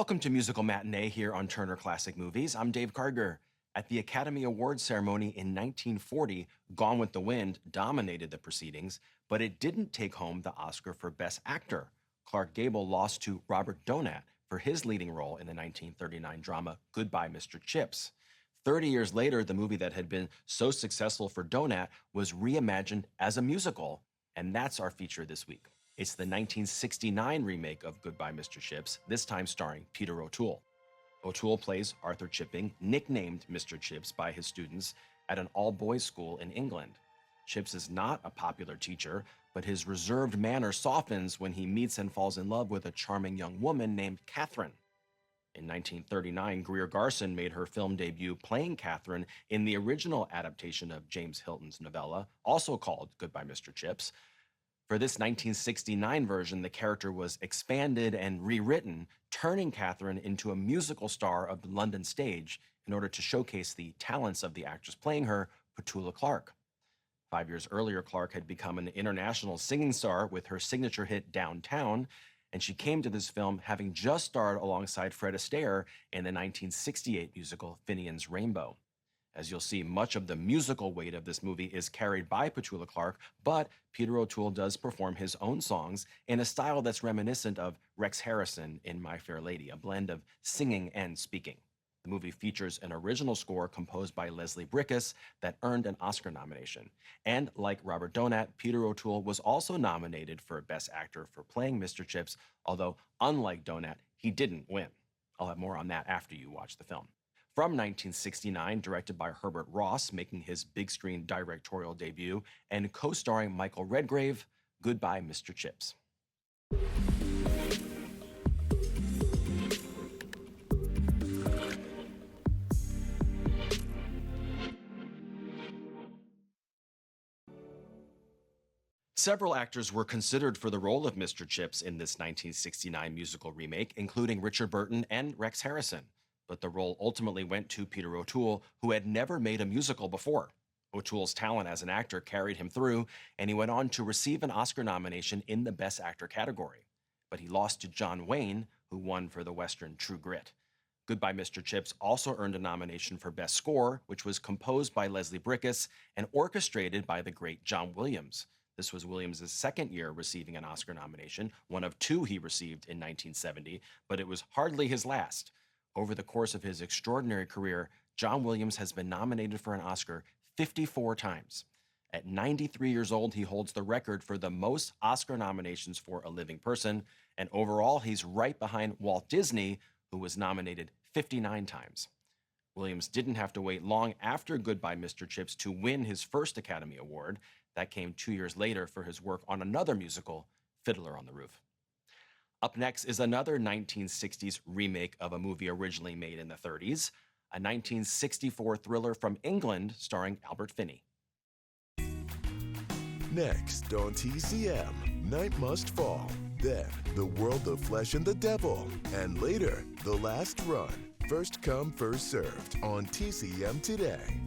Welcome to Musical Matinee here on Turner Classic Movies. I'm Dave Karger. At the Academy Awards ceremony in 1940, Gone with the Wind dominated the proceedings, but it didn't take home the Oscar for Best Actor. Clark Gable lost to Robert Donat for his leading role in the 1939 drama Goodbye, Mr. Chips. 30 years later, the movie that had been so successful for Donat was reimagined as a musical, and that's our feature this week. It's the 1969 remake of Goodbye, Mr. Chips, this time starring Peter O'Toole. O'Toole plays Arthur Chipping, nicknamed Mr. Chips by his students at an all-boys school in England. Chips is not a popular teacher, but his reserved manner softens when he meets and falls in love with a charming young woman named Catherine. In 1939, Greer Garson made her film debut playing Catherine in the original adaptation of James Hilton's novella, also called Goodbye, Mr. Chips. For this 1969 version, the character was expanded and rewritten, turning Catherine into a musical star of the London stage in order to showcase the talents of the actress playing her, Petula Clark. 5 years earlier, Clark had become an international singing star with her signature hit Downtown, and she came to this film having just starred alongside Fred Astaire in the 1968 musical Finian's Rainbow. As you'll see, much of the musical weight of this movie is carried by Petula Clark, but Peter O'Toole does perform his own songs in a style that's reminiscent of Rex Harrison in My Fair Lady, a blend of singing and speaking. The movie features an original score composed by Leslie Bricusse that earned an Oscar nomination. And like Robert Donat, Peter O'Toole was also nominated for Best Actor for playing Mr. Chips, although unlike Donat, he didn't win. I'll have more on that after you watch the film. From 1969, directed by Herbert Ross, making his big screen directorial debut, and co-starring Michael Redgrave, Goodbye, Mr. Chips. Several actors were considered for the role of Mr. Chips in this 1969 musical remake, including Richard Burton and Rex Harrison. But the role ultimately went to Peter O'Toole, who had never made a musical before. O'Toole's talent as an actor carried him through, and he went on to receive an Oscar nomination in the Best Actor category. But he lost to John Wayne, who won for the Western True Grit. Goodbye, Mr. Chips also earned a nomination for Best Score, which was composed by Leslie Bricusse and orchestrated by the great John Williams. This was Williams' second year receiving an Oscar nomination, one of two he received in 1970, but it was hardly his last. Over the course of his extraordinary career, John Williams has been nominated for an Oscar 54 times. At 93 years old, he holds the record for the most Oscar nominations for a living person, and overall, he's right behind Walt Disney, who was nominated 59 times. Williams didn't have to wait long after Goodbye, Mr. Chips to win his first Academy Award. That came 2 years later for his work on another musical, Fiddler on the Roof. Up next is another 1960s remake of a movie originally made in the 30s, a 1964 thriller from England starring Albert Finney. Next on TCM, Night Must Fall, then The World, the Flesh, and the Devil, and later, The Last Run. First come, first served on TCM today.